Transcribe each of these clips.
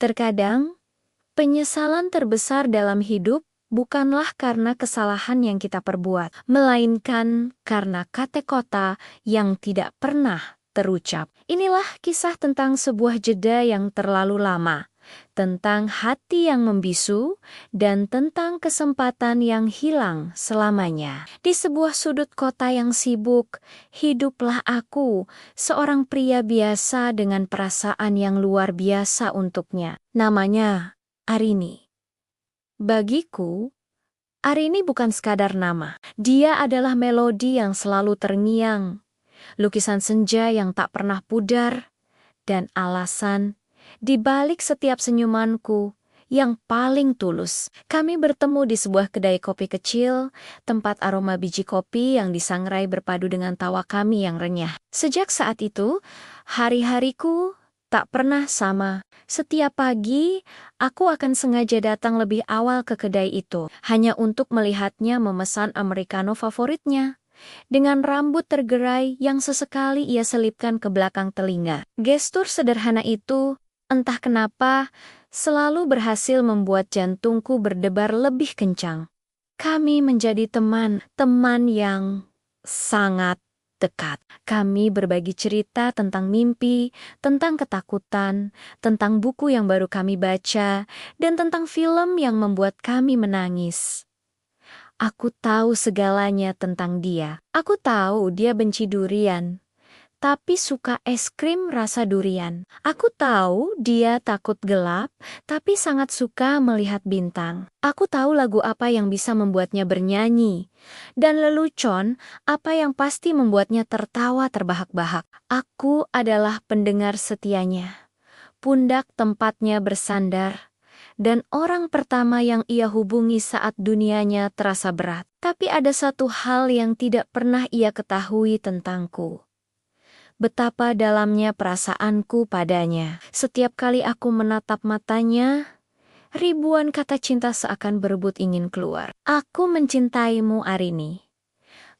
Terkadang, penyesalan terbesar dalam hidup bukanlah karena kesalahan yang kita perbuat, melainkan karena kata-kata yang tidak pernah terucap. Inilah kisah tentang sebuah jeda yang terlalu lama, tentang hati yang membisu, dan tentang kesempatan yang hilang selamanya. Di sebuah sudut kota yang sibuk, hiduplah aku, seorang pria biasa dengan perasaan yang luar biasa untuknya. Namanya Arini. Bagiku, Arini bukan sekadar nama. Dia adalah melodi yang selalu terngiang, lukisan senja yang tak pernah pudar, dan alasan di balik setiap senyumanku yang paling tulus. Kami bertemu di sebuah kedai kopi kecil, tempat aroma biji kopi yang disangrai berpadu dengan tawa kami yang renyah. Sejak saat itu, hari-hariku tak pernah sama. Setiap pagi, aku akan sengaja datang lebih awal ke kedai itu, hanya untuk melihatnya memesan americano favoritnya, dengan rambut tergerai yang sesekali ia selipkan ke belakang telinga. Gestur sederhana itu, entah kenapa, selalu berhasil membuat jantungku berdebar lebih kencang. Kami menjadi teman yang sangat dekat. Kami berbagi cerita tentang mimpi, tentang ketakutan, tentang buku yang baru kami baca, dan tentang film yang membuat kami menangis. Aku tahu segalanya tentang dia. Aku tahu dia benci durian, tapi suka es krim rasa durian. Aku tahu dia takut gelap, tapi sangat suka melihat bintang. Aku tahu lagu apa yang bisa membuatnya bernyanyi, dan lelucon apa yang pasti membuatnya tertawa terbahak-bahak. Aku adalah pendengar setianya, pundak tempatnya bersandar, dan orang pertama yang ia hubungi saat dunianya terasa berat. Tapi ada satu hal yang tidak pernah ia ketahui tentangku. Betapa dalamnya perasaanku padanya. Setiap kali aku menatap matanya, ribuan kata cinta seakan berebut ingin keluar. Aku mencintaimu, Arini.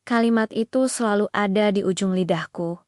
Kalimat itu selalu ada di ujung lidahku,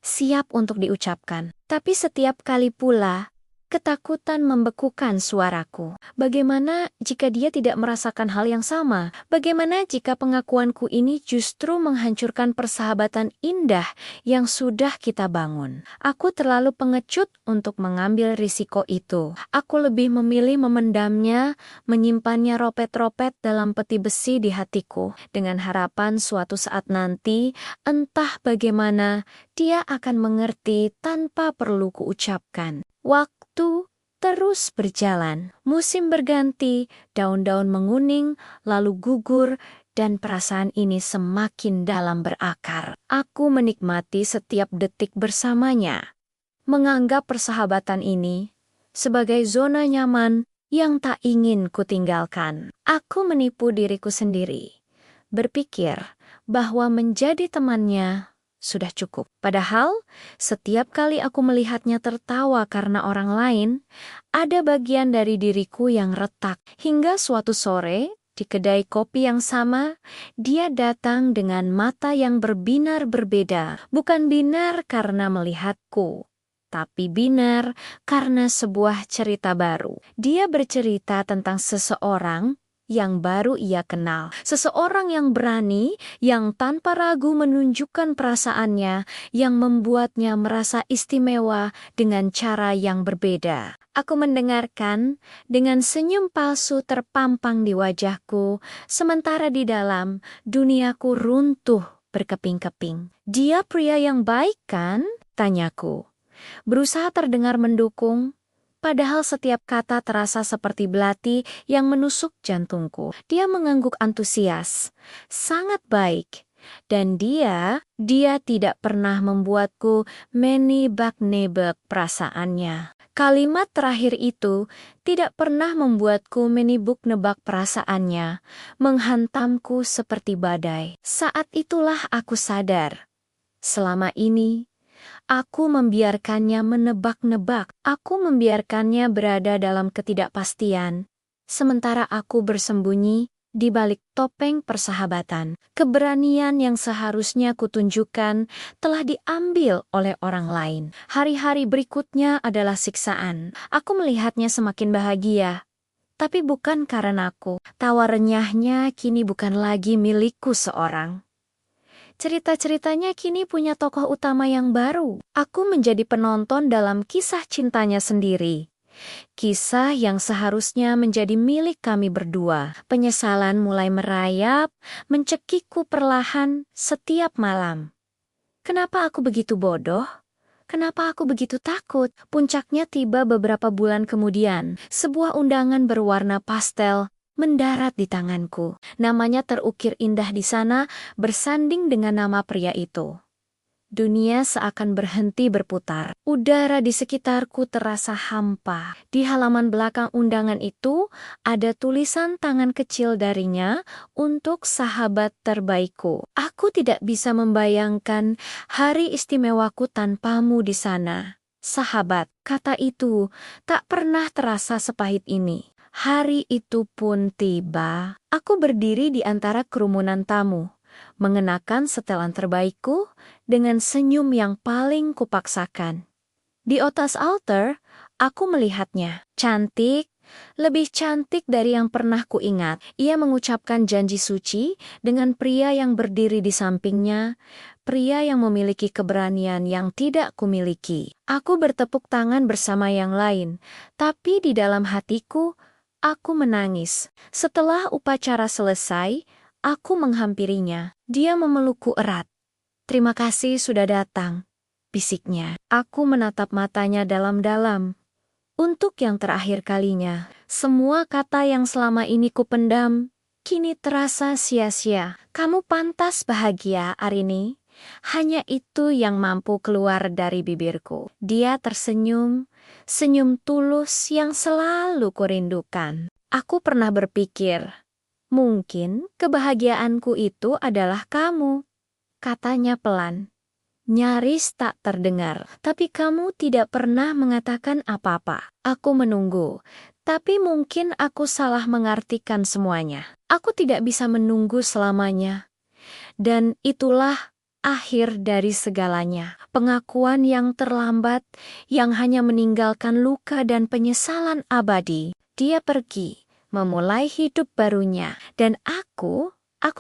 siap untuk diucapkan. Tapi setiap kali pula, ketakutan membekukan suaraku. Bagaimana jika dia tidak merasakan hal yang sama? Bagaimana jika pengakuanku ini justru menghancurkan persahabatan indah yang sudah kita bangun? Aku terlalu pengecut untuk mengambil risiko itu. Aku lebih memilih memendamnya, menyimpannya ropet-ropet dalam peti besi di hatiku, dengan harapan suatu saat nanti, entah bagaimana, dia akan mengerti tanpa perlu kuucapkan. Waktu terus berjalan, musim berganti, daun-daun menguning, lalu gugur, dan perasaan ini semakin dalam berakar. Aku menikmati setiap detik bersamanya, menganggap persahabatan ini sebagai zona nyaman yang tak ingin kutinggalkan. Aku menipu diriku sendiri, berpikir bahwa menjadi temannya sudah cukup. Padahal, setiap kali aku melihatnya tertawa karena orang lain, ada bagian dari diriku yang retak. Hingga suatu sore, di kedai kopi yang sama, dia datang dengan mata yang berbinar berbeda. Bukan binar karena melihatku, tapi binar karena sebuah cerita baru. Dia bercerita tentang seseorang yang baru ia kenal. Seseorang yang berani, yang tanpa ragu menunjukkan perasaannya, yang membuatnya merasa istimewa dengan cara yang berbeda. Aku mendengarkan dengan senyum palsu terpampang di wajahku, sementara di dalam duniaku runtuh berkeping-keping. Dia pria yang baik kan? Tanyaku, berusaha terdengar mendukung, padahal setiap kata terasa seperti belati yang menusuk jantungku. Dia mengangguk antusias, sangat baik. Dan dia tidak pernah membuatku menebak-nebak perasaannya. Kalimat terakhir itu tidak pernah membuatku menebak-nebak perasaannya, menghantamku seperti badai. Saat itulah aku sadar, selama ini aku membiarkannya menebak-nebak. Aku membiarkannya berada dalam ketidakpastian, sementara aku bersembunyi di balik topeng persahabatan. Keberanian yang seharusnya kutunjukkan telah diambil oleh orang lain. Hari-hari berikutnya adalah siksaan. Aku melihatnya semakin bahagia. Tapi bukan karena aku. Tawa renyahnya kini bukan lagi milikku seorang. Cerita-ceritanya kini punya tokoh utama yang baru. Aku menjadi penonton dalam kisah cintanya sendiri. Kisah yang seharusnya menjadi milik kami berdua. Penyesalan mulai merayap, mencekikku perlahan setiap malam. Kenapa aku begitu bodoh? Kenapa aku begitu takut? Puncaknya tiba beberapa bulan kemudian. Sebuah undangan berwarna pastel mendarat di tanganku. Namanya terukir indah di sana, bersanding dengan nama pria itu. Dunia seakan berhenti berputar. Udara di sekitarku terasa hampa. Di halaman belakang undangan itu, ada tulisan tangan kecil darinya untuk sahabat terbaikku. Aku tidak bisa membayangkan hari istimewaku tanpamu di sana. Sahabat, kata itu tak pernah terasa sepahit ini. Hari itu pun tiba. Aku berdiri di antara kerumunan tamu, mengenakan setelan terbaikku dengan senyum yang paling kupaksakan. Di atas altar, aku melihatnya. Cantik, lebih cantik dari yang pernah kuingat. Ia mengucapkan janji suci dengan pria yang berdiri di sampingnya, pria yang memiliki keberanian yang tidak kumiliki. Aku bertepuk tangan bersama yang lain, tapi di dalam hatiku, aku menangis. Setelah upacara selesai, aku menghampirinya. Dia memelukku erat. "Terima kasih sudah datang," bisiknya. Aku menatap matanya dalam-dalam. Untuk yang terakhir kalinya, semua kata yang selama ini kupendam, kini terasa sia-sia. "Kamu pantas bahagia, Arini." Hanya itu yang mampu keluar dari bibirku. Dia tersenyum, senyum tulus yang selalu kurindukan. Aku pernah berpikir, mungkin kebahagiaanku itu adalah kamu, katanya pelan. Nyaris tak terdengar, tapi kamu tidak pernah mengatakan apa-apa. Aku menunggu, tapi mungkin aku salah mengartikan semuanya. Aku tidak bisa menunggu selamanya. Dan itulah akhir dari segalanya. Pengakuan yang terlambat, yang hanya meninggalkan luka dan penyesalan abadi. Dia pergi, memulai hidup barunya. Dan aku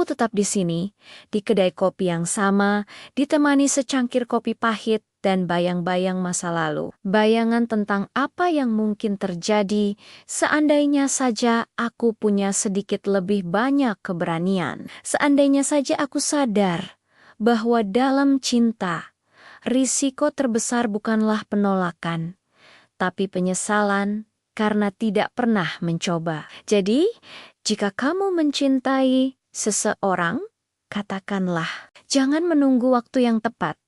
tetap di sini, di kedai kopi yang sama, ditemani secangkir kopi pahit dan bayang-bayang masa lalu. Bayangan tentang apa yang mungkin terjadi seandainya saja aku punya sedikit lebih banyak keberanian. Seandainya saja aku sadar bahwa dalam cinta, risiko terbesar bukanlah penolakan, tapi penyesalan karena tidak pernah mencoba. Jadi, jika kamu mencintai seseorang, katakanlah, jangan menunggu waktu yang tepat,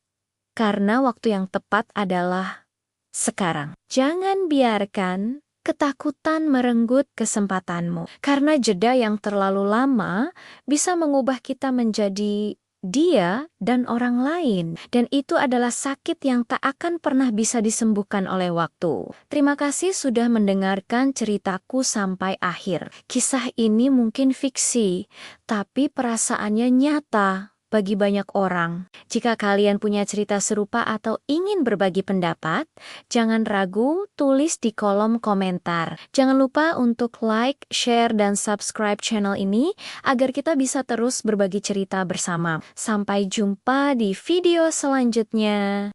karena waktu yang tepat adalah sekarang. Jangan biarkan ketakutan merenggut kesempatanmu, karena jeda yang terlalu lama bisa mengubah kita menjadi dia dan orang lain, dan itu adalah sakit yang tak akan pernah bisa disembuhkan oleh waktu. Terima kasih sudah mendengarkan ceritaku sampai akhir. Kisah ini mungkin fiksi, tapi perasaannya nyata bagi banyak orang. Jika kalian punya cerita serupa atau ingin berbagi pendapat, jangan ragu tulis di kolom komentar. Jangan lupa untuk like, share, dan subscribe channel ini agar kita bisa terus berbagi cerita bersama. Sampai jumpa di video selanjutnya.